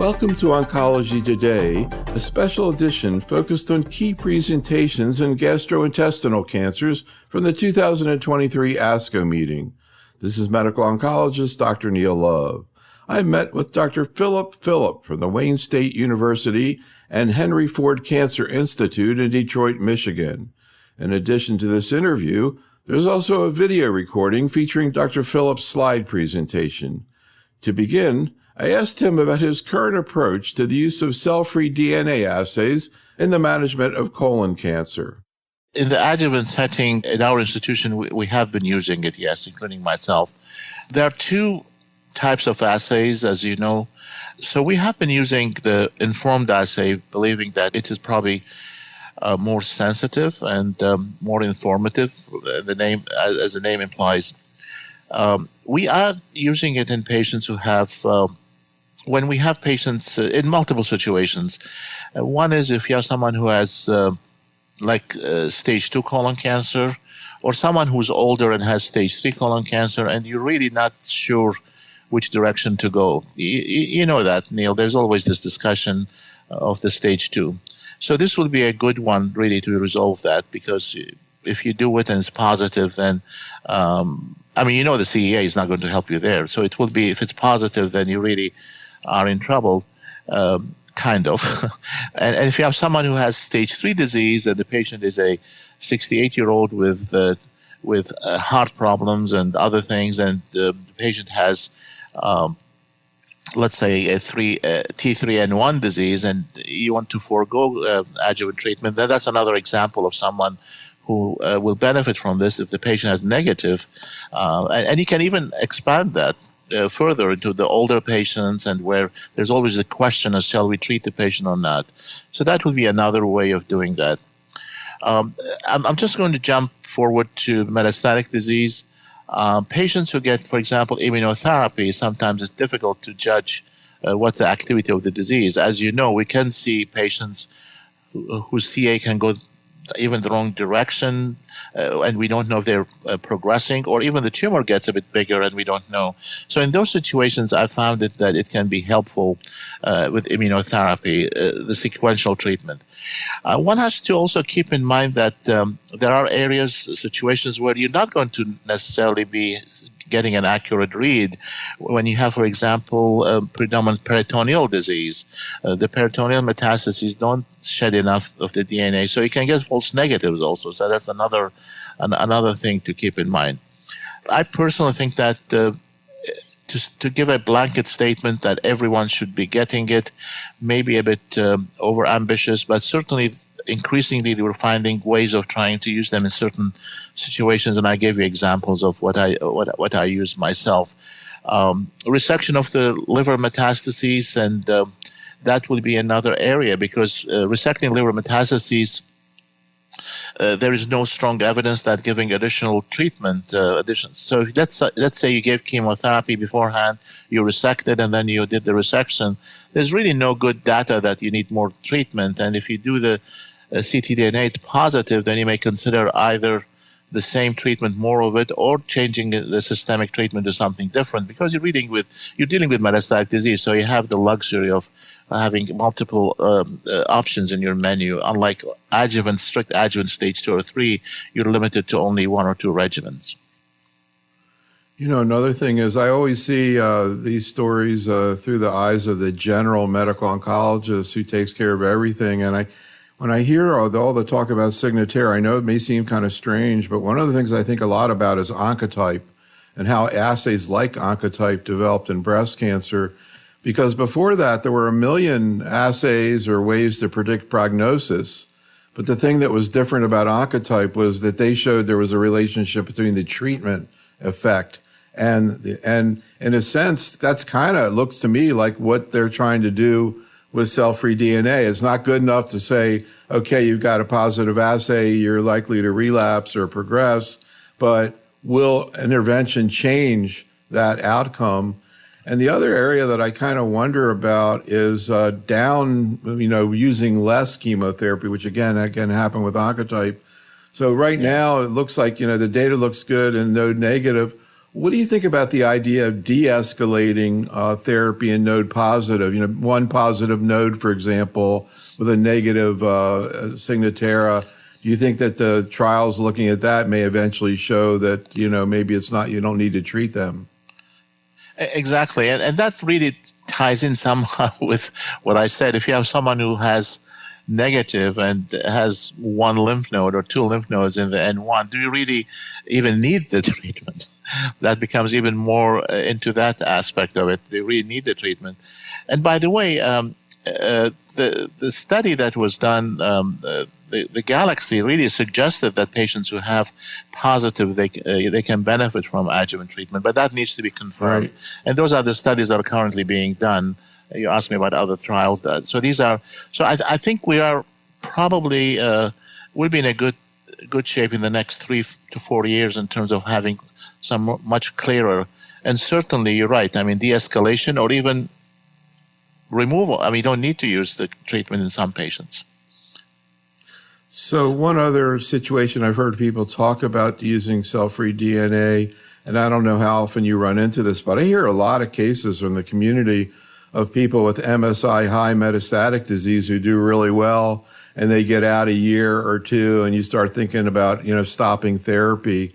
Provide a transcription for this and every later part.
Welcome to Oncology Today, a special edition focused on key presentations in gastrointestinal cancers from the 2023 ASCO meeting. This is medical oncologist Dr. Neil Love. I met with Dr. Philip from the Wayne State University and Henry Ford Cancer Institute in Detroit, Michigan. In addition to this interview, there's also a video recording featuring Dr. Philip's slide presentation. To begin, I asked him about his current approach to the use of cell-free DNA assays in the management of colon cancer. In the adjuvant setting in our institution, we have been using it, yes, including myself. There are two types of assays, as you know. So we have been using the informed assay, believing that it is probably more sensitive and more informative. The name, as the name implies. We are using it in patients who have, when we have patients in multiple situations. One is if you have someone who has stage 2 colon cancer, or someone who's older and has stage 3 colon cancer, and you're really not sure which direction to go. You know that, Neil. There's always this discussion of the stage 2. So this would be a good one really to resolve that, because if you do it and it's positive, then the CEA is not going to help you there. So it will be, if it's positive, then you really are in trouble, kind of. and if you have someone who has stage 3 disease and the patient is a 68-year-old with heart problems and other things, and the patient has, let's say, a T3N1 disease, and you want to forego adjuvant treatment, then that's another example of someone who will benefit from this if the patient has negative. And you can even expand that further into the older patients, and where there's always a question of shall we treat the patient or not. So that would be another way of doing that. I'm just going to jump forward to metastatic disease. Patients who get, for example, immunotherapy, sometimes it's difficult to judge what's the activity of the disease. As you know, we can see patients whose CA can go even the wrong direction, and we don't know if they're progressing, or even the tumor gets a bit bigger and we don't know. So in those situations, I found that it can be helpful with immunotherapy, the sequential treatment. One has to also keep in mind that there are situations where you're not going to necessarily be getting an accurate read. When you have, for example, predominant peritoneal disease, the peritoneal metastases don't shed enough of the DNA, so you can get false negatives also. So that's another thing to keep in mind. I personally think that to give a blanket statement that everyone should be getting it may be a bit over-ambitious, but certainly increasingly we're finding ways of trying to use them in certain situations, and I gave you examples of what I use myself. Resection of the liver metastases, and that will be another area, because resecting liver metastases, there is no strong evidence that giving additional treatment, So let's say you gave chemotherapy beforehand, you resected, and then you did the resection. There's really no good data that you need more treatment. And if you do the ctDNA, it's positive, then you may consider either the same treatment, more of it, or changing the systemic treatment to something different, because you're dealing with metastatic disease, so you have the luxury of having multiple options in your menu. Unlike strict adjuvant stage 2 or 3, you're limited to only 1 or 2 regimens. You know, another thing is I always see these stories through the eyes of the general medical oncologist who takes care of everything. And when I hear all the talk about Signatera, I know it may seem kind of strange, but one of the things I think a lot about is Oncotype and how assays like Oncotype developed in breast cancer. Because before that, there were a million assays or ways to predict prognosis. But the thing that was different about Oncotype was that they showed there was a relationship between the treatment effect and in a sense, that's kind of looks to me like what they're trying to do with cell-free DNA. It's not good enough to say, okay, you've got a positive assay, you're likely to relapse or progress, but will intervention change that outcome? And the other area that I kind of wonder about is using less chemotherapy, which again happened with Oncotype. So right now it looks like, the data looks good and no negative. What do you think about the idea of de-escalating therapy in node positive? One positive node, for example, with a negative Signatera. Do you think that the trials looking at that may eventually show that, maybe it's not, you don't need to treat them? Exactly. And that really ties in somehow with what I said. If you have someone who has negative and has one lymph node or two lymph nodes in the N1, do you really even need the treatment? That becomes even more into that aspect of it. They really need the treatment. And by the way, the study that was done, the Galaxy really suggested that patients who have positive, they can benefit from adjuvant treatment, but that needs to be confirmed. Right. And those are the studies that are currently being done. You asked me about other trials. So I think we are probably, we'll be in a good shape in the next 3 to 4 years in terms of having some much clearer. And certainly you're right. I mean, de-escalation or even removal. I mean, you don't need to use the treatment in some patients. So one other situation I've heard people talk about using cell-free DNA, and I don't know how often you run into this, but I hear a lot of cases from the community of people with MSI high metastatic disease who do really well, and they get out a year or two, and you start thinking about, stopping therapy.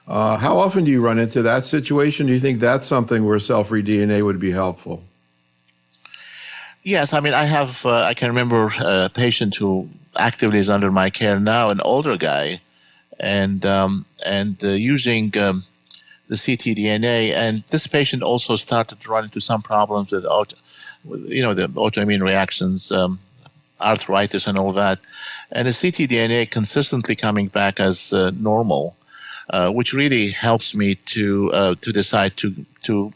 How often do you run into that situation? Do you think that's something where cell-free DNA would be helpful? Yes, I mean, I can remember a patient who actively is under my care now, an older guy, and using the ctDNA, and this patient also started to run into some problems with, the autoimmune reactions, arthritis and all that, and the ctDNA consistently coming back as normal, which really helps me to decide to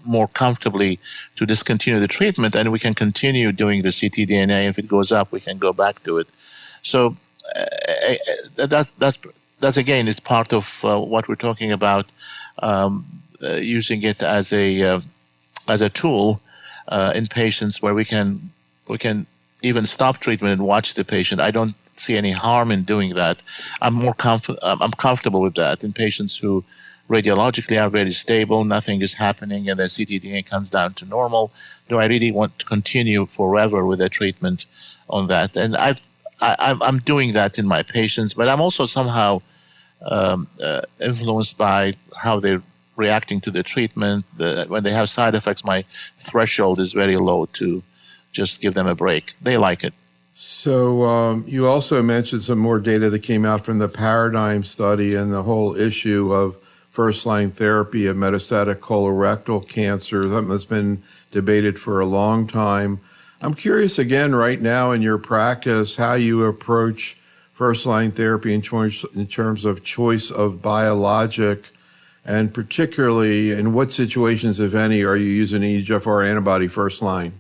more comfortably to discontinue the treatment, and we can continue doing the ctDNA. If it goes up, we can go back to it. So that's again, it's part of what we're talking about, using it as a tool in patients where we can even stop treatment and watch the patient. I don't see any harm in doing that. I'm comfortable with that in patients who radiologically are very stable, nothing is happening, and their ctDNA comes down to normal. Do I really want to continue forever with the treatment on that? And I'm doing that in my patients, but I'm also somehow influenced by how they're reacting to the treatment. When they have side effects, my threshold is very low to just give them a break. They like it. So you also mentioned some more data that came out from the Paradigm study and the whole issue of first-line therapy of metastatic colorectal cancer, something that's been debated for a long time. I'm curious, again, right now in your practice, how you approach first-line therapy in terms of choice of biologic, and particularly in what situations, if any, are you using an EGFR antibody first-line?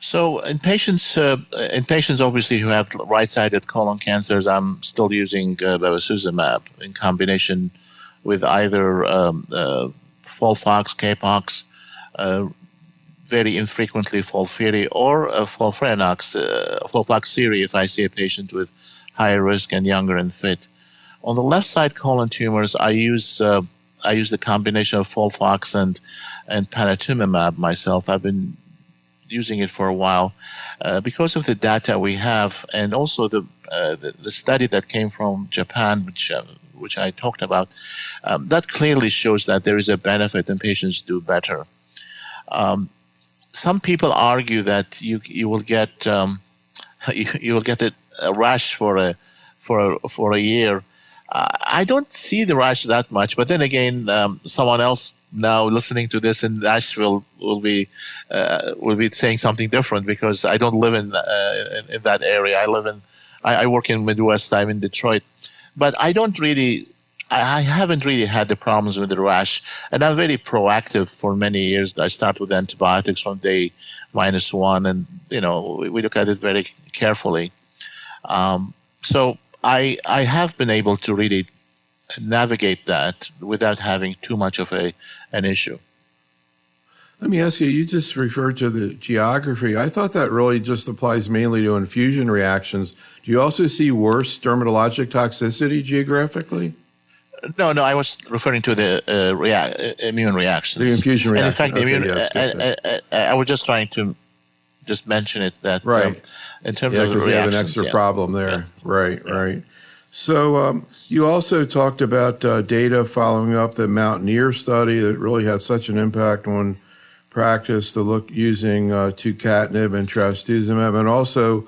So in patients obviously who have right-sided colon cancers, I'm still using bevacizumab in combination with either FOLFOX, CAPOX, very infrequently FOLFIRI, or FOLFIRINOX, FOLFOXIRI if I see a patient with higher risk and younger and fit. On the left side colon tumors, I use the combination of FOLFOX and panitumumab myself. I've been using it for a while because of the data we have, and also the study that came from Japan, which I talked about, that clearly shows that there is a benefit and patients do better. Some people argue that you will get you will get a rash for a year. I don't see the rash that much, but then again, someone else now listening to this in Nashville will be saying something different, because I don't live in that area. I work in Midwest. I'm in Detroit, but I haven't really had the problems with the rash, and I'm very proactive for many years. I start with antibiotics from day -1, and we look at it very carefully. So I have been able to really navigate that without having too much of an issue. Let me ask you, you just referred to the geography. I thought that really just applies mainly to infusion reactions. Do you also see worse dermatologic toxicity geographically? No, I was referring to the immune reactions. The infusion reaction. And in fact, Okay, I was just trying to just mention it that right. In terms of the reactions. Because they have an extra problem there. Yeah. Right. So you also talked about data following up the Mountaineer study that really had such an impact on practice to look using tucatinib and trastuzumab, and also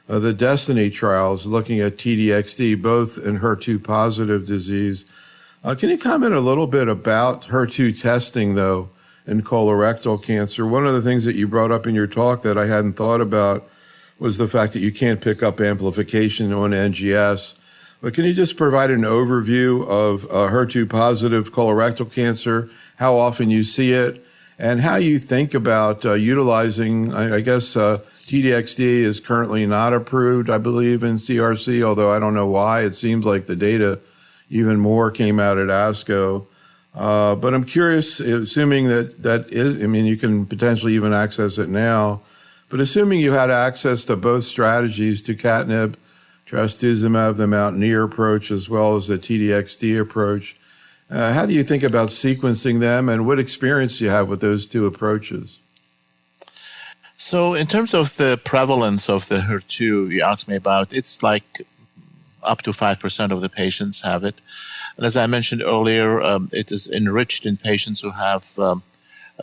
the Destiny trials looking at TDXD, both in HER2 positive disease. Can you comment a little bit about HER2 testing, though, in colorectal cancer? One of the things that you brought up in your talk that I hadn't thought about was the fact that you can't pick up amplification on NGS. But can you just provide an overview of HER2 positive colorectal cancer, how often you see it, and how you think about utilizing, I guess, TDXD is currently not approved, I believe, in CRC, although I don't know why. It seems like the data even more came out at ASCO. But I'm curious, assuming that is, I mean, you can potentially even access it now, but assuming you had access to both strategies, tucatinib, trastuzumab, the Mountaineer approach, as well as the TDXD approach, how do you think about sequencing them, and what experience do you have with those two approaches? So in terms of the prevalence of the HER2 you asked me about, it's like up to 5% of the patients have it. And as I mentioned earlier, it is enriched in patients who have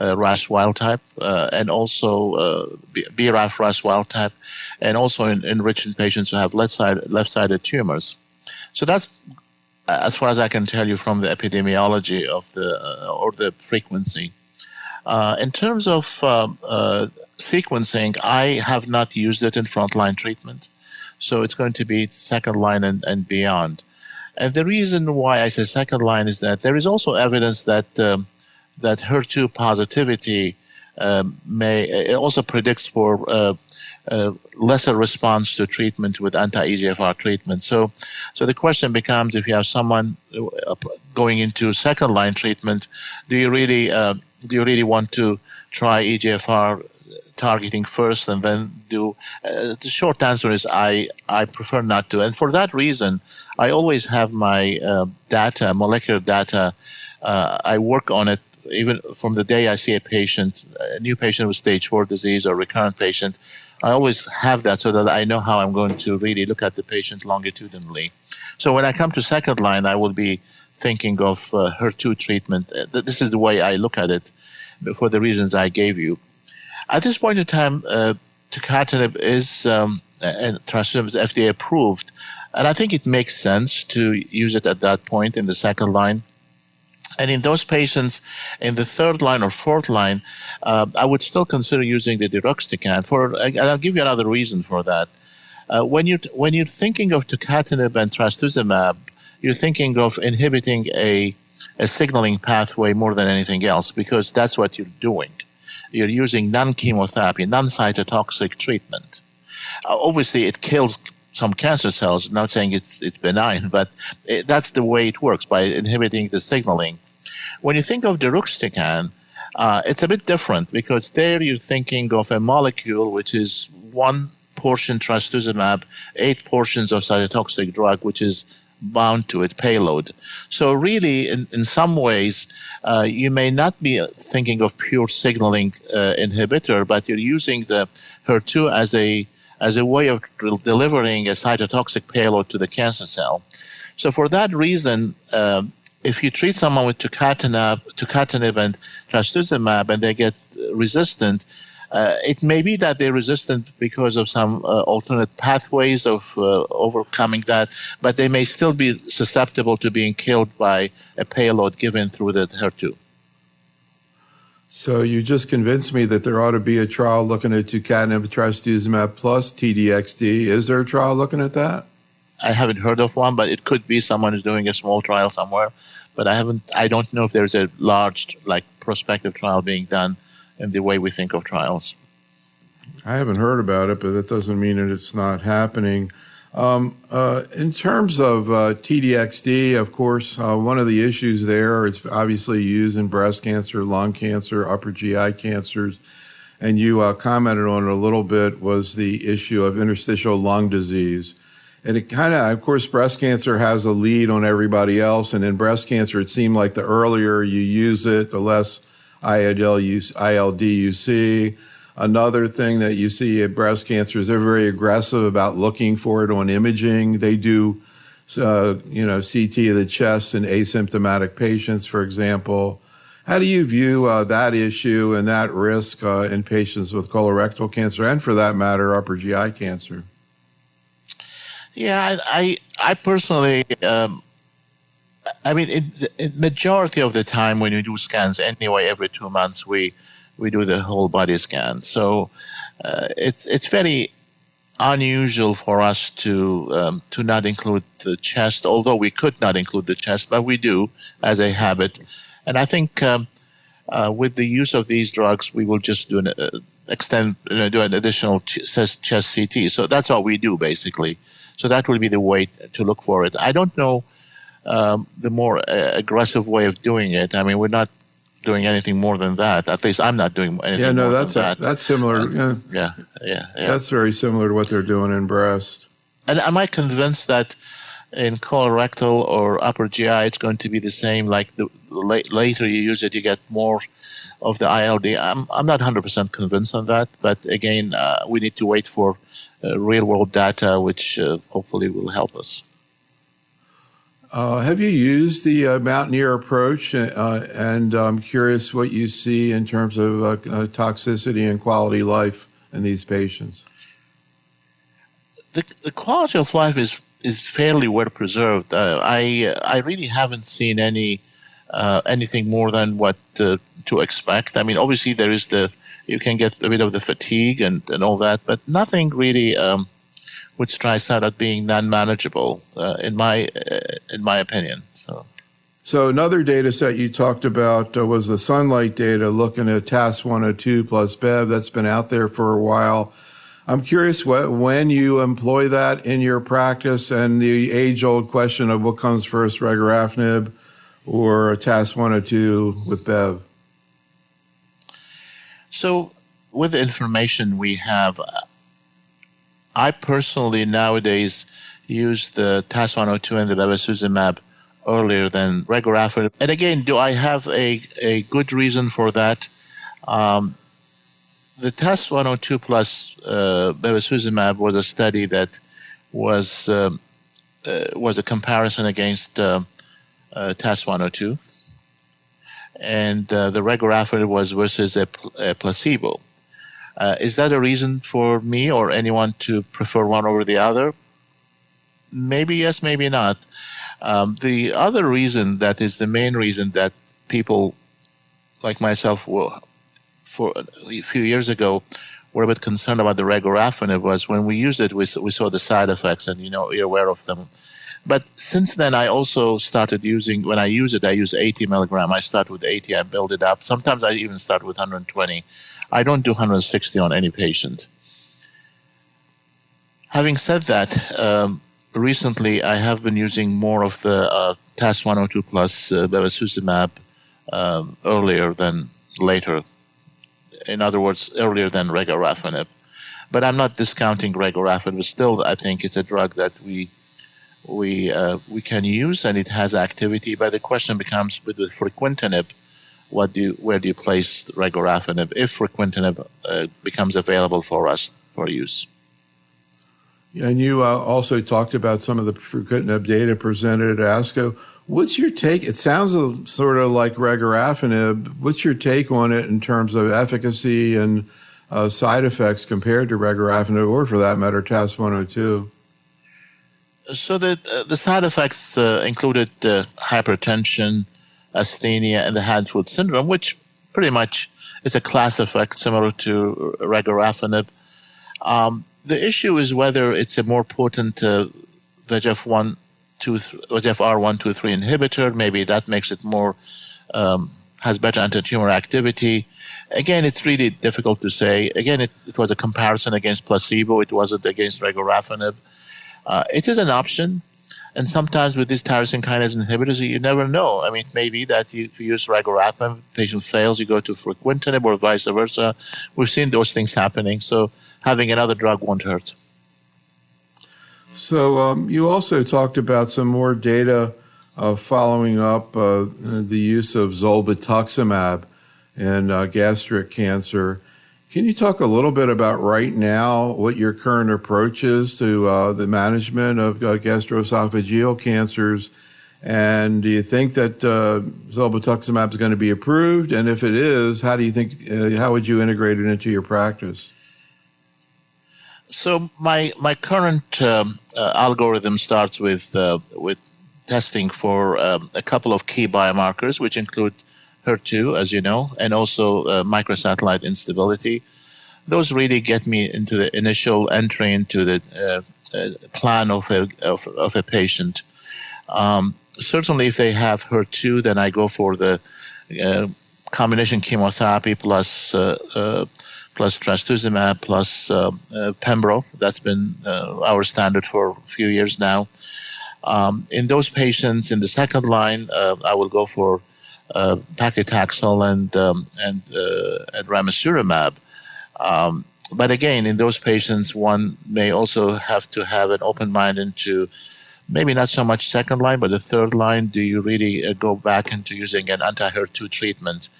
RAS wild type and also BRAF RAS wild type, and also enriched in patients who have left-sided tumors. So that's as far as I can tell you from the epidemiology of or the frequency. In terms of sequencing, I have not used it in frontline treatment. So it's going to be second line and beyond. And the reason why I say second line is that there is also evidence that that HER2 positivity it also predicts for lesser response to treatment with anti-EGFR treatment. So the question becomes, if you have someone going into second line treatment, do you really want to try EGFR targeting first and then do? The short answer is I prefer not to. And for that reason, I always have my molecular data. I work on it even from the day I see a new patient with stage 4 disease or recurrent patient. I always have that so that I know how I'm going to really look at the patient longitudinally. So when I come to second line, I will be thinking of HER2 treatment. This is the way I look at it for the reasons I gave you. At this point in time, tucatinib and trastuzumab is FDA approved, and I think it makes sense to use it at that point in the second line. And in those patients in the third line or fourth line, I would still consider using the deruxtecan. And I'll give you another reason for that. When you're thinking of tucatinib and trastuzumab, you're thinking of inhibiting a signaling pathway more than anything else, because that's what you're doing. You're using non-chemotherapy, non-cytotoxic treatment. Obviously, it kills some cancer cells. I'm not saying it's benign, but that's the way it works, by inhibiting the signaling. When you think of deruxtecan, it's a bit different, because there you're thinking of a molecule which is 1 portion trastuzumab, 8 portions of cytotoxic drug, which is bound to it, payload. So really, in some ways, you may not be thinking of pure signaling inhibitor, but you're using the HER2 as a way of delivering a cytotoxic payload to the cancer cell. So for that reason, if you treat someone with tucatinib and trastuzumab and they get resistant, it may be that they're resistant because of some alternate pathways of overcoming that, but they may still be susceptible to being killed by a payload given through the HER2. So you just convinced me that there ought to be a trial looking at tucatinib, trastuzumab plus TDXD. Is there a trial looking at that? I haven't heard of one, but it could be someone is doing a small trial somewhere. But I don't know if there's a large, prospective trial being done in the way we think of trials. I haven't heard about it, but that doesn't mean that it's not happening. In terms of TDXD, of course, one of the issues there, it's obviously used in breast cancer, lung cancer, upper GI cancers, and you commented on it a little bit, was the issue of interstitial lung disease. And it kind of course, breast cancer has a lead on everybody else. And in breast cancer, it seemed like the earlier you use it, the less ILD you see. Another thing that you see at breast cancer is they're very aggressive about looking for it on imaging. They do, CT of the chest in asymptomatic patients, for example. How do you view that issue and that risk in patients with colorectal cancer and, for that matter, upper GI cancer? Yeah, I personally, in majority of the time when we do scans anyway, every 2 months we do the whole body scan. So it's very unusual for us to not include the chest, although we could not include the chest, but we do as a habit. And I think with the use of these drugs, we will just do an additional chest CT. So that's all we do basically. So that will be the way to look for it. I don't know the more aggressive way of doing it. I mean, we're not doing anything more than that. At least I'm not doing anything more than that. That's similar. Yeah. That's very similar to what they're doing in breast. And am I convinced that in colorectal or upper GI, it's going to be the same? Like the later you use it, you get more of the ILD. I'm not 100% convinced on that. But again, we need to wait for real-world data, which hopefully will help us. Have you used the Mountaineer approach? And I'm curious what you see in terms of toxicity and quality of life in these patients. The quality of life is fairly well preserved. I really haven't seen anything more than what to expect. I mean, obviously there is you can get a bit of the fatigue and all that, but nothing really which tries out at being non-manageable, in my opinion. So another data set you talked about was the Sunlight data looking at TAS-102 plus Bev. That's been out there for a while. I'm curious when you employ that in your practice, and the age-old question of what comes first, regorafenib or TAS-102 with Bev. So with the information we have, I personally nowadays use the TAS-102 and the bevacizumab earlier than regorafenib. And again, do I have a good reason for that? The TAS-102 plus bevacizumab was a study that was a comparison against TAS-102, and the regorafenib was versus a placebo. Is that a reason for me or anyone to prefer one over the other? Maybe yes, maybe not. The other reason that is the main reason that people like myself for a few years ago were a bit concerned about the regorafenib was when we used it, we saw the side effects, and you're aware of them. But since then, I also started using, when I use it, I use 80 milligram. I start with 80, I build it up. Sometimes I even start with 120. I don't do 160 on any patient. Having said that, recently I have been using more of the TAS-102 plus bevacizumab earlier than later. In other words, earlier than regorafenib. But I'm not discounting regorafenib. Still, I think it's a drug that we can use, and it has activity. But the question becomes with the fruquintinib, where do you place regorafenib if fruquintinib becomes available for us for use? And you also talked about some of the fruquintinib data presented at ASCO. What's your take? It sounds sort of like regorafenib. What's your take on it in terms of efficacy and side effects compared to regorafenib, or for that matter, TAS-102? So the side effects included hypertension, asthenia, and the hand-foot syndrome, which pretty much is a class effect similar to regorafenib. The issue is whether it's a more potent VEGF-1, VEGF-R1, 2, 3 inhibitor. Maybe that makes it more, has better anti-tumor activity. Again, it's really difficult to say. Again, it was a comparison against placebo. It wasn't against regorafenib. It is an option. And sometimes with these tyrosine kinase inhibitors, you never know. I mean, it may be that if you use regorafenib, patient fails, you go to fruquintinib or vice versa. We've seen those things happening. So having another drug won't hurt. So you also talked about some more data following up the use of zolbetuximab in gastric cancer. Can you talk a little bit about right now what your current approach is to the management of gastroesophageal cancers? And do you think that zolbetuximab is going to be approved? And if it is, how do you think? How would you integrate it into your practice? So my current algorithm starts with testing for a couple of key biomarkers, which include HER2, as you know, and also microsatellite instability. Those really get me into the initial entry into the plan of a patient. Certainly, if they have HER2, then I go for the combination chemotherapy plus trastuzumab plus pembro. That's been our standard for a few years now. In those patients in the second line, I will go for paclitaxel and ramucirumab. But again, in those patients, one may also have to have an open mind into maybe not so much second line, but the third line. Do you really go back into using an anti-HER2 treatment?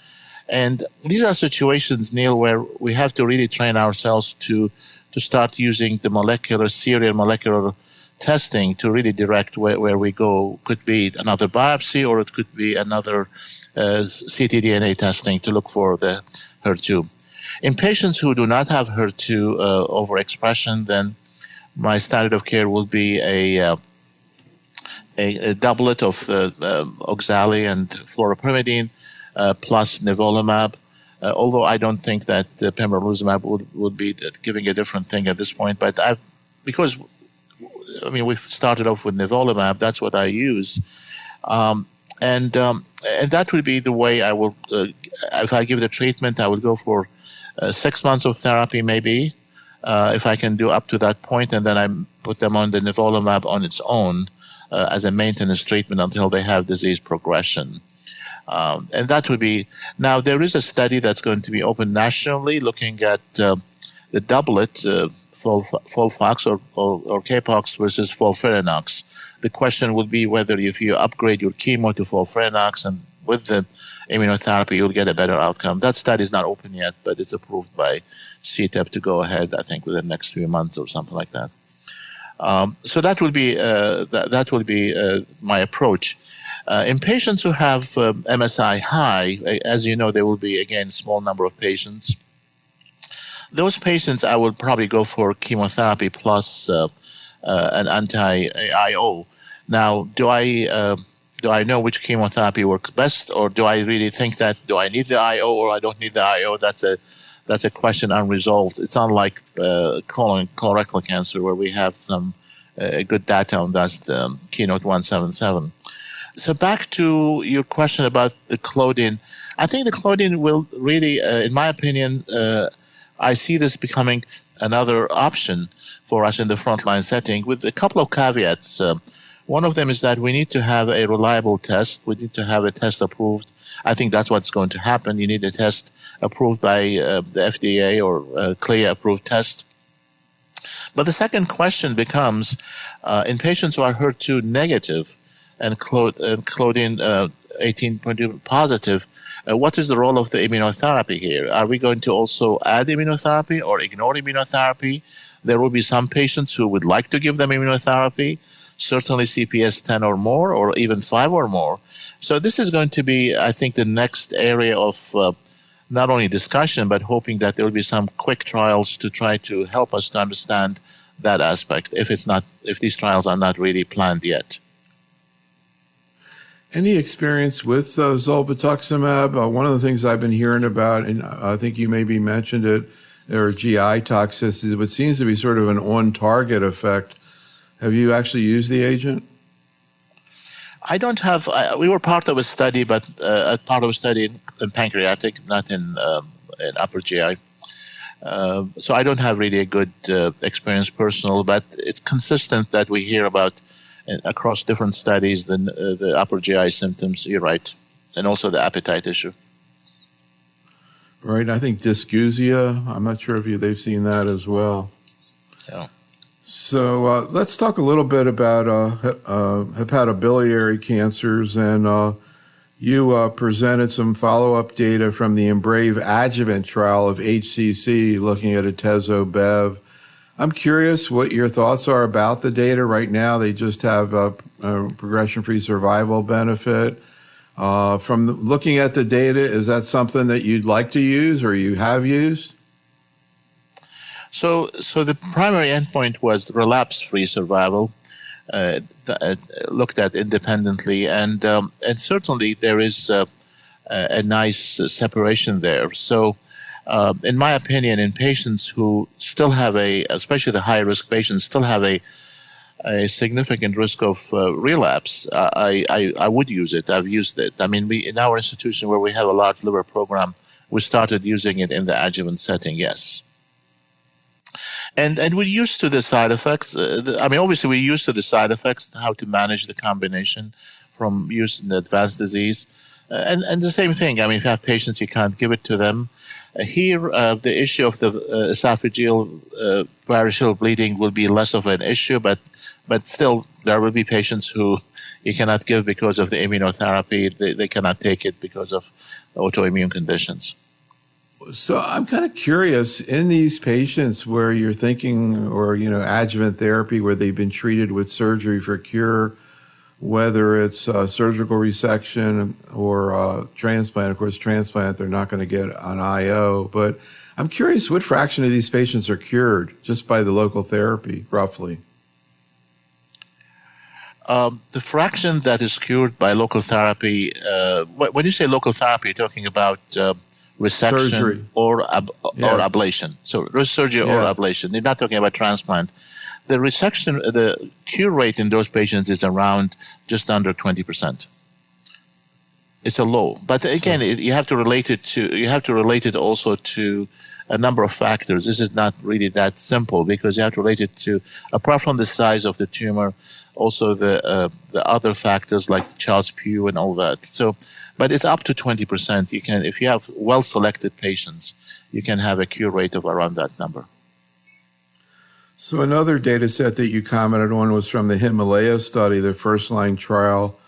And these are situations, Neil, where we have to really train ourselves to start using the serial molecular testing to really direct where we go. Could be another biopsy, or it could be another ctDNA testing to look for the HER2. In patients who do not have HER2 overexpression, then my standard of care will be a doublet of oxali and fluoropyrimidine plus nivolumab. Although I don't think that pembrolizumab would be giving a different thing at this point, but because we've started off with nivolumab, that's what I use, and that would be the way I will. If I give the treatment, I would go for 6 months of therapy, maybe, if I can do up to that point, and then I put them on the nivolumab on its own as a maintenance treatment until they have disease progression. And that would be, now there is a study that's going to be open nationally looking at the doublet, FOLFOX or CAPOX versus FOLFIRINOX. The question would be whether if you upgrade your chemo to FOLFIRINOX and with the immunotherapy, you'll get a better outcome. That study is not open yet, but it's approved by CTEP to go ahead, I think, within the next few months or something like that. So that will be my approach. In patients who have MSI high, as you know, there will be, again, small number of patients. Those patients, I would probably go for chemotherapy plus an anti-IO. Now, do I know which chemotherapy works best, or do I really think that do I need the IO or I don't need the IO? That's a question unresolved. It's unlike colorectal cancer, where we have some good data on that, Keynote 177. So back to your question about the Claudin. I think the Claudin will really, in my opinion, I see this becoming another option for us in the frontline setting with a couple of caveats. One of them is that we need to have a reliable test. We need to have a test approved. I think that's what's going to happen. You need a test approved by the FDA or CLIA-approved test. But the second question becomes, in patients who are HER2 negative and Claudin 18.2 positive, what is the role of the immunotherapy here? Are we going to also add immunotherapy or ignore immunotherapy? There will be some patients who would like to give them immunotherapy, certainly CPS 10 or more, or even 5 or more. So this is going to be, I think, the next area of not only discussion, but hoping that there will be some quick trials to try to help us to understand that aspect, if these trials are not really planned yet. Any experience with zolbetuximab? One of the things I've been hearing about, and I think you maybe mentioned it, are GI toxicities, but seems to be sort of an on-target effect. Have you actually used the agent? I don't have. We were part of a study, but part of a study in pancreatic, not in upper GI. So I don't have really a good experience personal, but it's consistent that we hear about across different studies the upper GI symptoms. You're right, and also the appetite issue. Right. I think dysgeusia. I'm not sure if they've seen that as well. Yeah. So let's talk a little bit about hepatobiliary cancers. And you presented some follow-up data from the EMBRAVE adjuvant trial of HCC looking at atezo-bev. I'm curious what your thoughts are about the data right now. They just have a progression-free survival benefit. From looking at the data, is that something that you'd like to use or you have used? So the primary endpoint was relapse-free survival, looked at independently, and certainly there is a nice separation there. So, in my opinion, in patients who still have especially the high-risk patients, still have a significant risk of relapse, I would use it. I've used it. I mean, in our institution where we have a large liver program, we started using it in the adjuvant setting, yes. And we're used to the side effects. Obviously, we're used to the side effects, how to manage the combination from use in the advanced disease. And the same thing, if you have patients, you can't give it to them. Here, the issue of the esophageal variceal bleeding will be less of an issue, but still, there will be patients who you cannot give because of the immunotherapy. They cannot take it because of autoimmune conditions. So I'm kind of curious, in these patients where you're thinking, or, adjuvant therapy where they've been treated with surgery for cure, whether it's surgical resection or transplant. Of course, transplant, they're not going to get an IO. But I'm curious, what fraction of these patients are cured just by the local therapy, roughly? The fraction that is cured by local therapy, when you say local therapy, you're talking about resection surgery or ablation. So surgery or ablation. You're not talking about transplant. The resection, the cure rate in those patients is around just under 20%. It's a low, but again, you have to relate it also to a number of factors. This is not really that simple because you have to relate it to, apart from the size of the tumor, also the other factors like Charles Pugh and all that. So, but it's up to 20%. You can, if you have well-selected patients, you can have a cure rate of around that number. So another data set that you commented on was from the Himalaya study, the first-line trial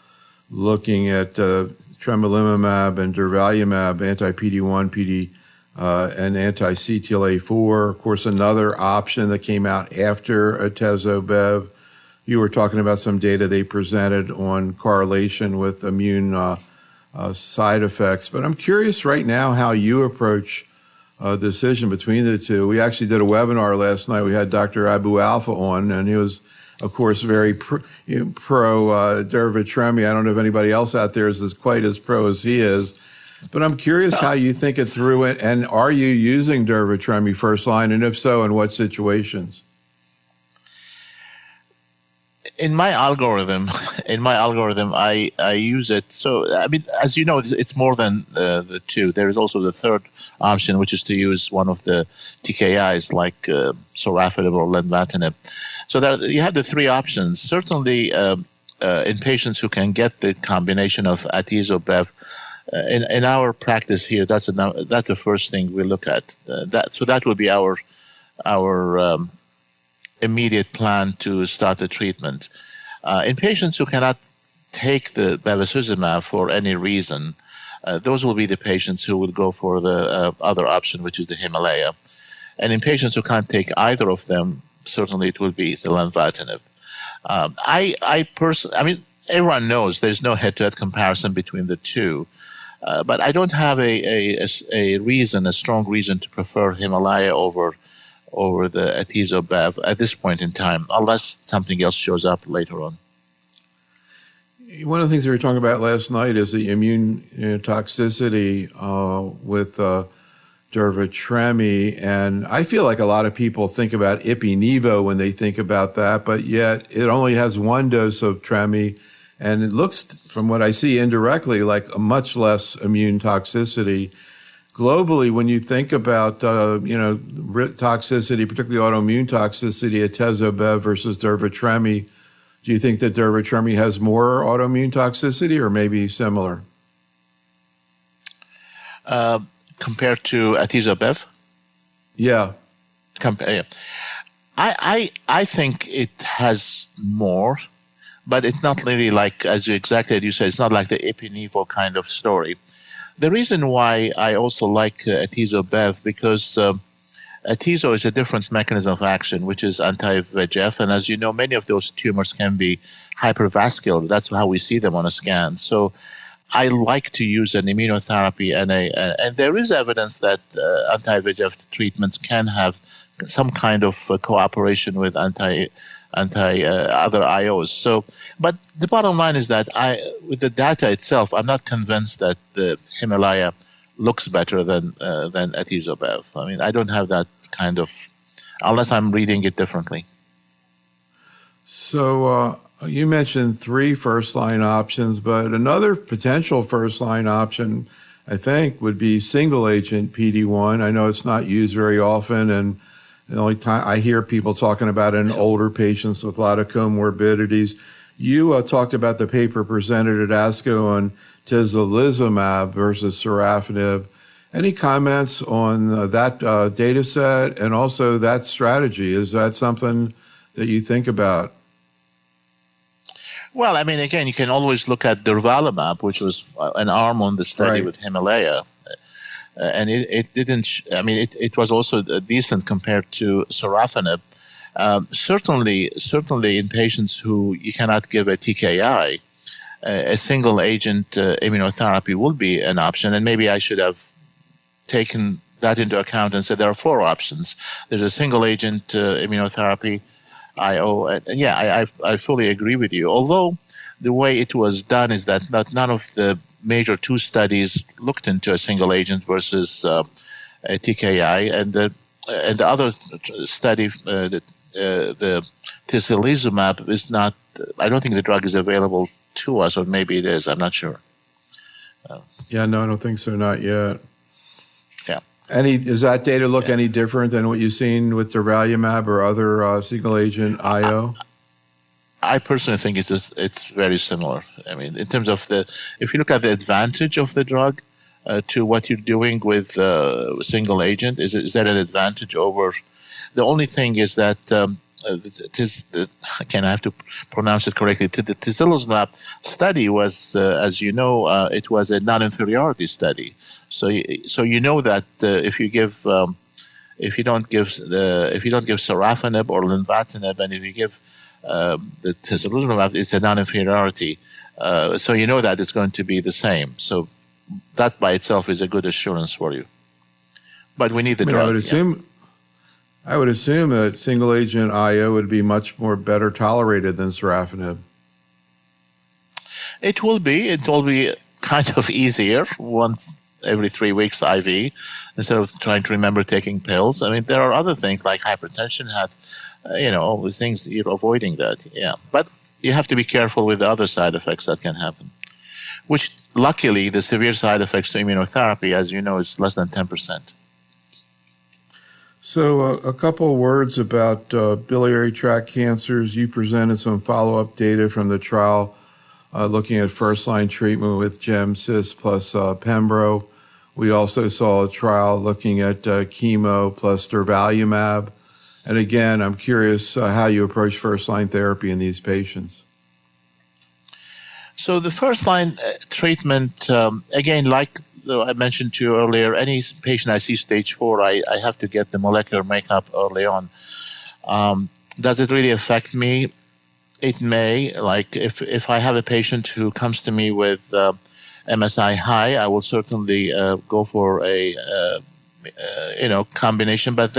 looking at tremelimumab and durvalumab, anti-PD-1, and anti-CTLA-4. Of course, another option that came out after atezo-bev. You were talking about some data they presented on correlation with immune side effects. But I'm curious right now how you approach decision between the two. We actually did a webinar last night. We had Dr. Abu Alpha on, and he was, of course, very pro durvalumab. I don't know if anybody else out there is quite as pro as he is. But I'm curious how you think it through it, and are you using durvalumab first line, and if so, in what situations? In my algorithm, I use it. So, as you know, it's more than the two. There is also the third option, which is to use one of the TKIs like sorafenib or lenvatinib. So you have the three options. Certainly, in patients who can get the combination of atezo-bev, in our practice here, that's the first thing we look at. That would be our immediate plan to start the treatment. In patients who cannot take the bevacizumab for any reason, those will be the patients who would go for the other option, which is the Himalaya. And in patients who can't take either of them, certainly it will be the lenvatinib. Everyone knows there's no head-to-head comparison between the two. But I don't have a strong reason to prefer Himalaya over the atezo-bev at this point in time, unless something else shows up later on. One of the things we were talking about last night is the immune toxicity with durvalumab, and I feel like a lot of people think about ipi-nivo when they think about that, but yet it only has one dose of tremi, and it looks, from what I see indirectly, like a much less immune toxicity. Globally, when you think about toxicity, particularly autoimmune toxicity, atezo-bev versus durvalumab, do you think that durvalumab has more autoimmune toxicity, or maybe similar? Compared to atezo-bev? Yeah. I think it has more, but it's not really like, as you said, it's not like the Ipi-Nivo kind of story. The reason why I also like atezo-bev, because atezo is a different mechanism of action, which is anti-VEGF. And as you know, many of those tumors can be hypervascular. That's how we see them on a scan. So I like to use an immunotherapy, and there is evidence that anti-VEGF treatments can have some kind of cooperation with other IOs. So, but the bottom line is that with the data itself, I'm not convinced that the Himalaya looks better than atezo-bev. I mean, I don't have that kind of, unless I'm reading it differently. So you mentioned 3 first-line options, but another potential first-line option, I think, would be single-agent PD-1. I know it's not used very often, and the only time I hear people talking about it in older patients with a lot of comorbidities. You talked about the paper presented at ASCO on tislelizumab versus sorafenib. Any comments on that data set and also that strategy? Is that something that you think about? Well, I mean, again, you can always look at durvalumab, which was an arm on the study with Himalaya. And it didn't, I mean, it was also decent compared to sorafenib. Certainly in patients who you cannot give a TKI, a single agent immunotherapy will be an option. And maybe I should have taken that into account and said there are 4 options. There's a single agent immunotherapy, IO. And yeah, I fully agree with you. Although the way it was done is that none of the major 2 studies looked into a single agent versus a TKI, and the other study, the tislelizumab, is not. I don't think the drug is available to us, or maybe it is. I'm not sure. Yeah, no, I don't think so. Not yet. Yeah. Does that data look any different than what you've seen with durvalumab or other single agent IO? I personally think it's very similar. I mean, in terms of if you look at the advantage of the drug to what you're doing with single agent, is there an advantage over? The only thing is that again, I have to pronounce it correctly. The tislelizumab study was, as you know, it was a non-inferiority study. So you know that if you don't give sorafenib or lenvatinib, and if you give the tislelizumab, it's a non-inferiority. So you know that it's going to be the same. So that by itself is a good assurance for you. But we need the drug. I would assume that single agent IO would be much more better tolerated than sorafenib. It will be kind of easier once every 3 weeks IV instead of trying to remember taking pills. I mean, there are other things like hypertension, all these things, you're avoiding that. Yeah. But you have to be careful with the other side effects that can happen, which luckily the severe side effects to immunotherapy, as you know, is less than 10%. So a couple of words about biliary tract cancers. You presented some follow-up data from the trial looking at first-line treatment with Gem/Cis plus Pembro. We also saw a trial looking at chemo plus durvalumab. And again, I'm curious how you approach first-line therapy in these patients. So the first-line treatment, again, like I mentioned to you earlier, any patient I see stage 4, I have to get the molecular makeup early on. Does it really affect me? It may. Like if I have a patient who comes to me with MSI high, I will certainly go for a combination. But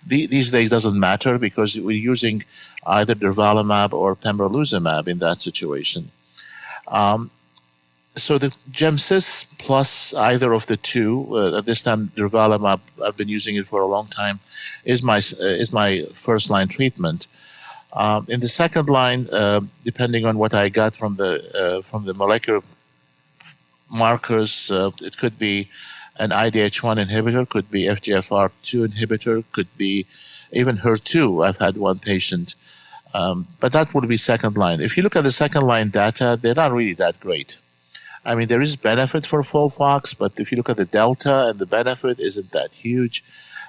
these days doesn't matter because we're using either durvalumab or pembrolizumab in that situation. So the Gem/Cis plus either of the 2, at this time durvalumab, I've been using it for a long time, is my first-line treatment. In the second line, depending on what I got from the molecular markers, it could be an IDH1 inhibitor, could be FGFR2 inhibitor, could be even HER2. I've had one patient. But that would be second line. If you look at the second line data, they're not really that great. I mean, there is benefit for FOLFOX, but if you look at the delta and the benefit isn't that huge.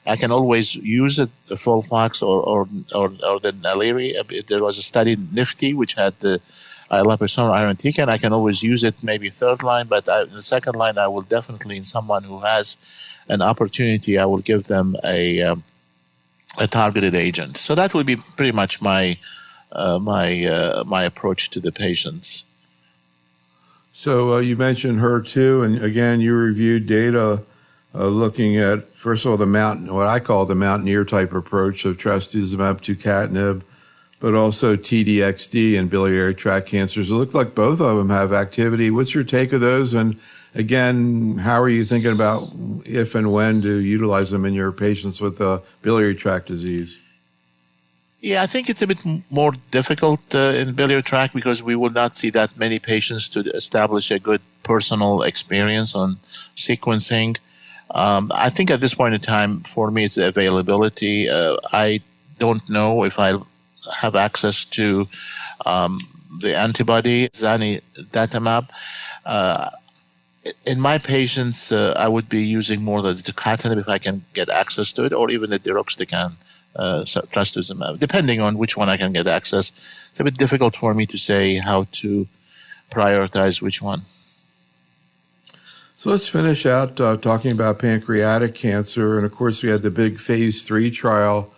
I can always use it, the FOLFOX or the Naliri. There was a study, NIFTY, which had the liposomal irinotecan. I can always use it maybe third line, but in the second line, I will definitely, in someone who has an opportunity, I will give them a targeted agent. So that would be pretty much my approach to the patients. So you mentioned HER2, and again, you reviewed data looking at, first of all, what I call the Mountaineer type approach of trastuzumab, tucatinib, but also TDXD and biliary tract cancers. It looks like both of them have activity. What's your take of those? And again, how are you thinking about if and when to utilize them in your patients with biliary tract disease? Yeah, I think it's a bit more difficult in biliary tract because we will not see that many patients to establish a good personal experience on sequencing. I think at this point in time, for me, it's the availability. I don't know if I have access to the antibody, zanidatamab. In my patients, I would be using more the tucatinib if I can get access to it, or even the deruxtecan. Trastuzumab, depending on which one I can get access. It's a bit difficult for me to say how to prioritize which one. So let's finish out talking about pancreatic cancer. And of course, we had the big phase 3 trial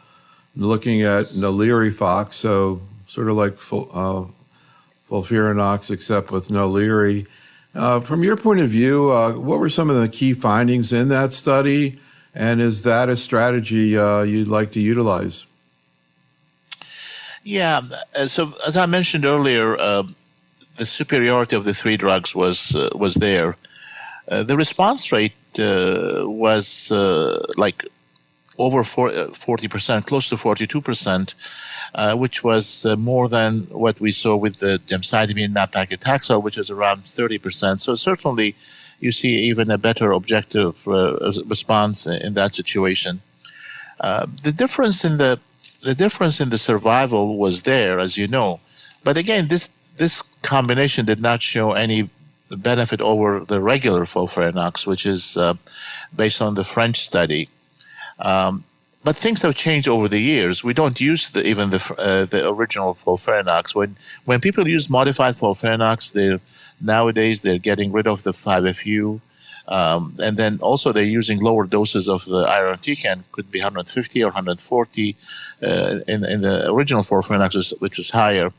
looking at Nalirifox, so sort of like FOLFIRINOX, except with Naliri. From your point of view, what were some of the key findings in that study? And is that a strategy you'd like to utilize? Yeah. So as I mentioned earlier, the superiority of the three drugs was there. The response rate was like over 40%, close to 42%, which was more than what we saw with the gemcitabine nab-paclitaxel, which is around 30%. So certainly, you see even a better objective response in that situation. The difference in the survival was there, as you know, but again, this combination did not show any benefit over the regular FOLFIRINOX, which is based on the French study. But things have changed over the years. We don't use even the original FOLFIRINOX. When people use modified FOLFIRINOX, nowadays they're getting rid of the 5-FU, and then also they're using lower doses of the irinotecan, could be 150 or 140 in the original FOLFIRINOX, which was higher.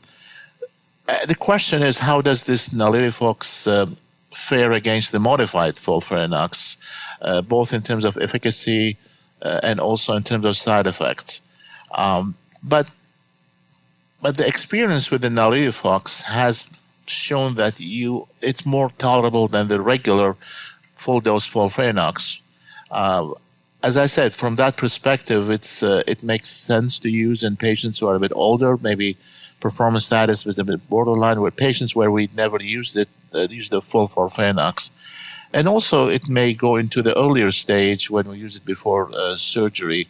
The question is, how does this Nalirifox fare against the modified FOLFIRINOX, both in terms of efficacy and also in terms of side effects? But the experience with the Nalirifox has shown that it's more tolerable than the regular full-dose FOLFIRINOX. As I said, from that perspective, it makes sense to use in patients who are a bit older, maybe performance status was a bit borderline, with patients where we never used the full FOLFIRINOX. And also, it may go into the earlier stage when we use it before surgery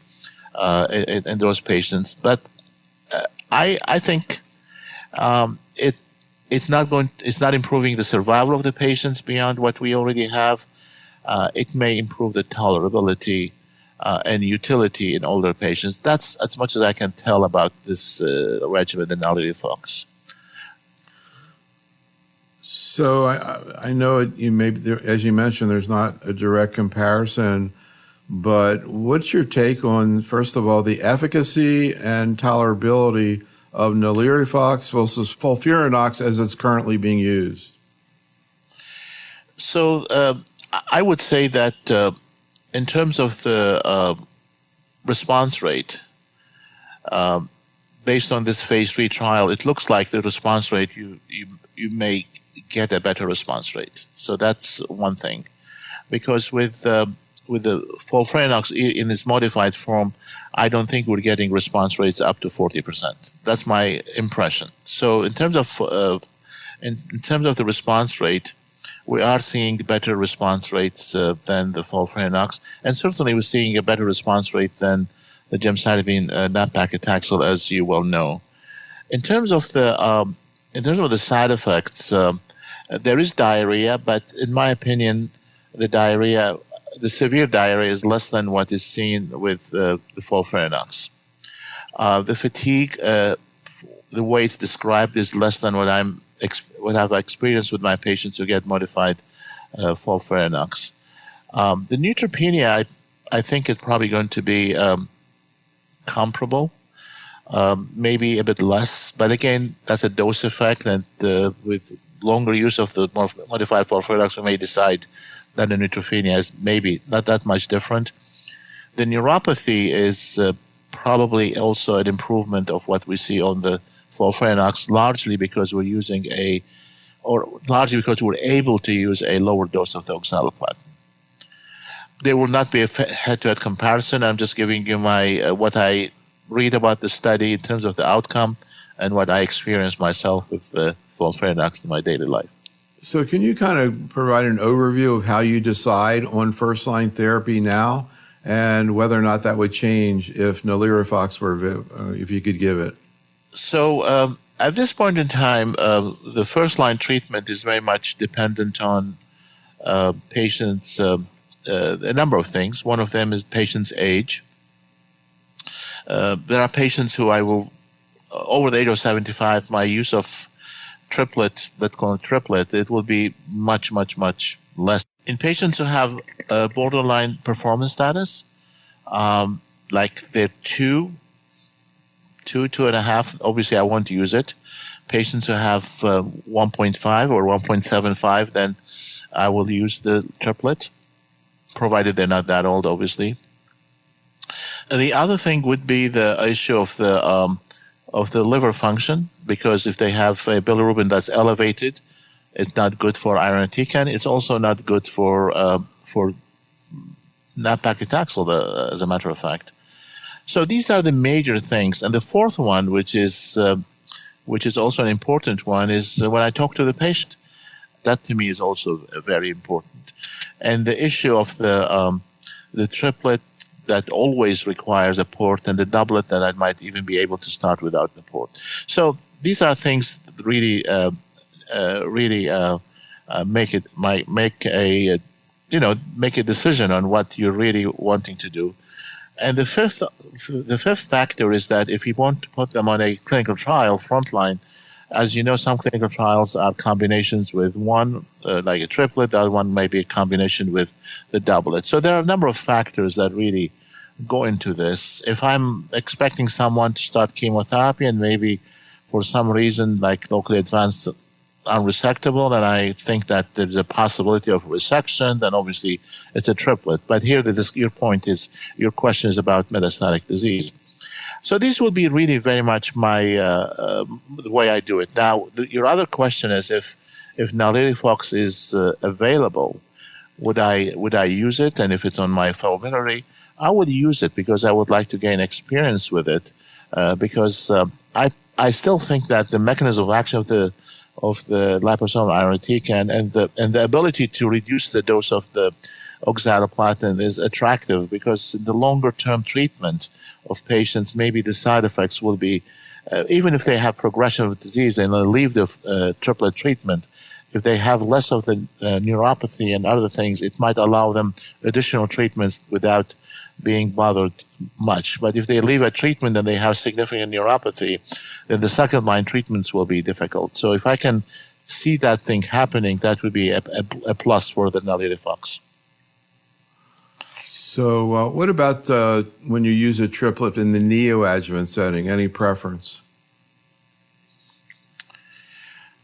in those patients. But I think it's not improving the survival of the patients beyond what we already have. It may improve the tolerability and utility in older patients. That's as much as I can tell about this regimen, the Nalirifox. So I know as you mentioned, there's not a direct comparison, but what's your take on, first of all, the efficacy and tolerability of Nalirifox versus FOLFIRINOX as it's currently being used? So I would say that in terms of the response rate, based on this phase 3 trial, it looks like the response rate you may get a better response rate. So that's one thing, because with the FOLFIRINOX in this modified form, I don't think we're getting response rates up to 40%. That's my impression. So in terms of the response rate, we are seeing better response rates than the FOLFIRINOX, and certainly we're seeing a better response rate than the gemcitabine nab-paclitaxel, as you well know. In terms of the side effects, there is diarrhea, but in my opinion, the diarrhea the severe diarrhea is less than what is seen with the FOLFIRINOX. The fatigue, the way it's described, is less than what I've experienced with my patients who get modified FOLFIRINOX. The neutropenia, I think, is probably going to be comparable, maybe a bit less. But again, that's a dose effect, and with longer use of the modified FOLFIRINOX, we may decide that the neutropenia is maybe not that much different. The neuropathy is probably also an improvement of what we see on the FOLFIRINOX, largely because we're able to use a lower dose of the oxaliplatin. There will not be a head-to-head comparison. I'm just giving you my what I read about the study in terms of the outcome and what I experienced myself with FOLFIRINOX in my daily life. So can you kind of provide an overview of how you decide on first-line therapy now and whether or not that would change if NALIRIFOX were, if you could give it? So at this point in time, the first-line treatment is very much dependent on patients' a number of things. One of them is patient's age. There are patients who over the age of 75, my use of triplet, let's call it triplet, it will be much, much, much less. In patients who have borderline performance status, like they're 2.5, obviously I won't use it. Patients who have 1.5 or 1.75, then I will use the triplet, provided they're not that old, obviously. And the other thing would be the issue of the liver function, because if they have a bilirubin that's elevated, it's not good for irinotecan. It's also not good for nab-paclitaxel, as a matter of fact. So these are the major things. And the fourth one, which is also an important one, is when I talk to the patient. That to me is also very important. And the issue of the triplet that always requires a port, and the doublet that I might even be able to start without the port. So these are things that really make a decision on what you're really wanting to do. And the fifth factor is that if you want to put them on a clinical trial frontline, as you know, some clinical trials are combinations with one, like a triplet. The other one may be a combination with the doublet. So there are a number of factors that really go into this. If I'm expecting someone to start chemotherapy and maybe for some reason, like locally advanced unresectable, and I think that there's a possibility of resection, then obviously it's a triplet. But here, your question is about metastatic disease. So this will be really very much the way I do it. Now, your other question is if NALIRIFOX is available, would I use it? And if it's on my formulary, I would use it because I would like to gain experience with it. Because I still think that the mechanism of action of the liposomal irinotecan and the ability to reduce the dose of the oxaliplatin is attractive, because in the longer term treatment of patients, maybe the side effects will be, even if they have progression of disease and they leave the triplet treatment, if they have less of the neuropathy and other things, it might allow them additional treatments without being bothered much. But if they leave a treatment and they have significant neuropathy, then the second line treatments will be difficult. So if I can see that thing happening, that would be a plus for the NALIRIFOX. So what about when you use a triplet in the neoadjuvant setting? Any preference?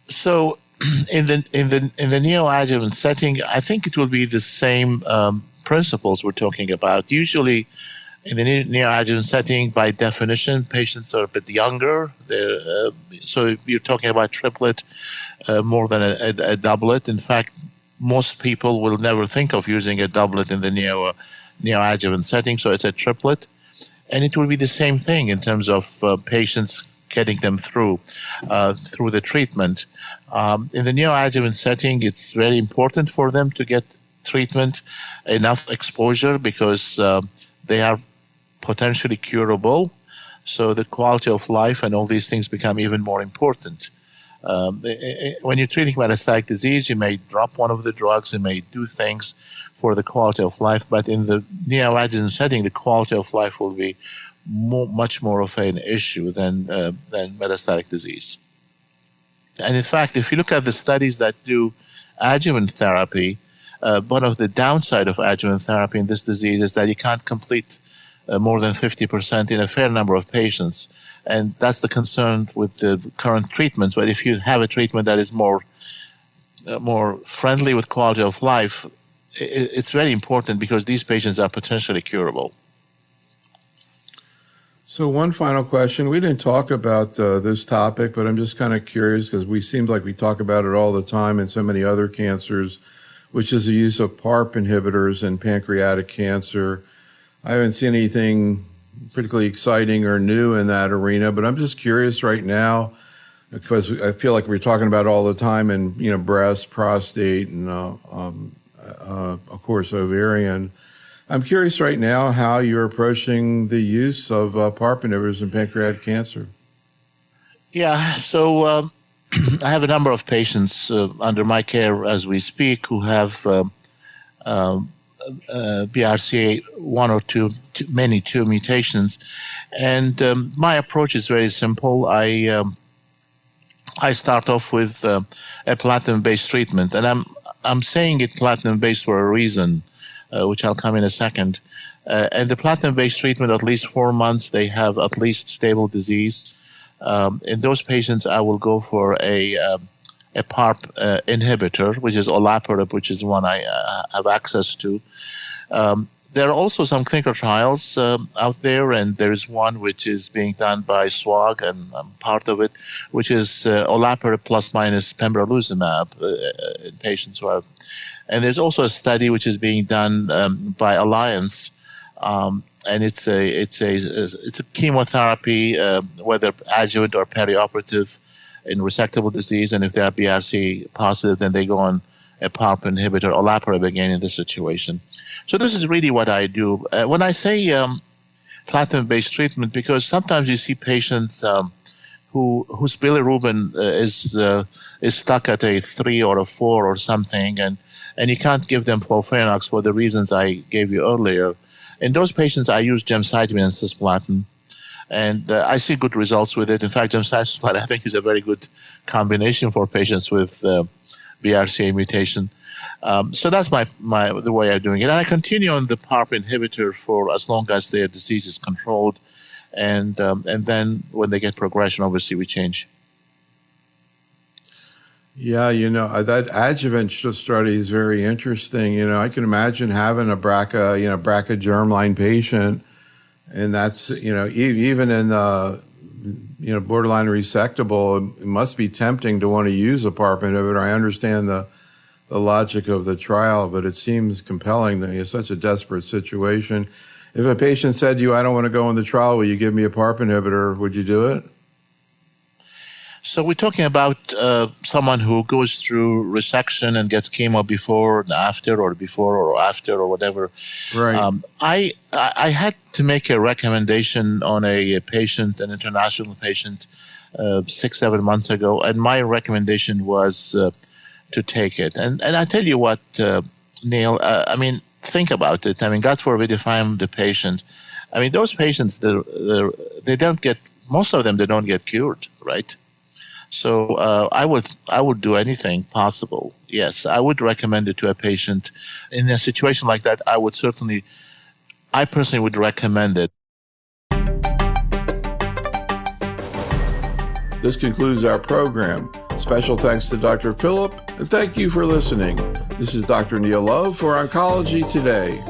So in the neoadjuvant setting, I think it will be the same principles we're talking about. Usually in the neoadjuvant setting, by definition, patients are a bit younger. So if you're talking about triplet more than a doublet. In fact, most people will never think of using a doublet in the neoadjuvant setting, so it's a triplet. And it will be the same thing in terms of patients getting them through the treatment. In the neoadjuvant setting, it's very important for them to get treatment, enough exposure, because they are potentially curable. So the quality of life and all these things become even more important. When you're treating metastatic disease, you may drop one of the drugs, you may do things for the quality of life, but in the neoadjuvant setting, the quality of life will be much more of an issue than metastatic disease. And in fact, if you look at the studies that do adjuvant therapy, one of the downside of adjuvant therapy in this disease is that you can't complete more than 50% in a fair number of patients. And that's the concern with the current treatments. But if you have a treatment that is more friendly with quality of life, it's very important because these patients are potentially curable. So one final question. We didn't talk about this topic, but I'm just kind of curious because we seem like we talk about it all the time in so many other cancers, which is the use of PARP inhibitors in pancreatic cancer. I haven't seen anything particularly exciting or new in that arena, but I'm just curious right now because I feel like we're talking about it all the time in, breast, prostate, and of course, ovarian. I'm curious right now how you're approaching the use of PARP inhibitors in pancreatic cancer. Yeah, so I have a number of patients under my care as we speak who have BRCA1 or 2 mutations. And my approach is very simple. I start off with a platinum-based treatment. And I'm saying it platinum-based for a reason, which I'll come in a second. And the platinum-based treatment, at least 4 months, they have at least stable disease. In those patients, I will go for a PARP inhibitor, which is olaparib, which is one I have access to. There are also some clinical trials out there, and there's one which is being done by SWOG, and I'm part of it, which is olaparib plus minus pembrolizumab in patients who are. And there's also a study which is being done by Alliance, and it's a chemotherapy, whether adjuvant or perioperative, in resectable disease, and if they are BRCA positive, then they go on a PARP inhibitor, olaparib again in this situation. So this is really what I do. When I say platinum-based treatment, because sometimes you see patients whose bilirubin is stuck at a 3 or a 4 or something, and you can't give them FOLFIRINOX for the reasons I gave you earlier. In those patients, I use gemcitabine and cisplatin. And I see good results with it. In fact, gemcitabine, I think, is a very good combination for patients with BRCA mutation. So that's the way I'm doing it. And I continue on the PARP inhibitor for as long as their disease is controlled. And then when they get progression, obviously, we change. Yeah, that adjuvant study is very interesting. I can imagine having a BRCA germline patient. And that's, even in, borderline resectable, it must be tempting to want to use a PARP inhibitor. I understand the logic of the trial, but it seems compelling that it's such a desperate situation. If a patient said to you, I don't want to go on the trial, will you give me a PARP inhibitor? Would you do it? So we're talking about someone who goes through resection and gets chemo before and after, or before or after, or whatever. Right. I had to make a recommendation on a patient, an international patient, 6-7 months ago, and my recommendation was to take it. And I tell you what, Neil, think about it. God forbid if I'm the patient. Those patients, they don't get, most of them, they don't get cured, right? So I would do anything possible. Yes, I would recommend it to a patient. In a situation like that, I personally would recommend it. This concludes our program. Special thanks to Dr. Philip, and thank you for listening. This is Dr. Neil Love for Oncology Today.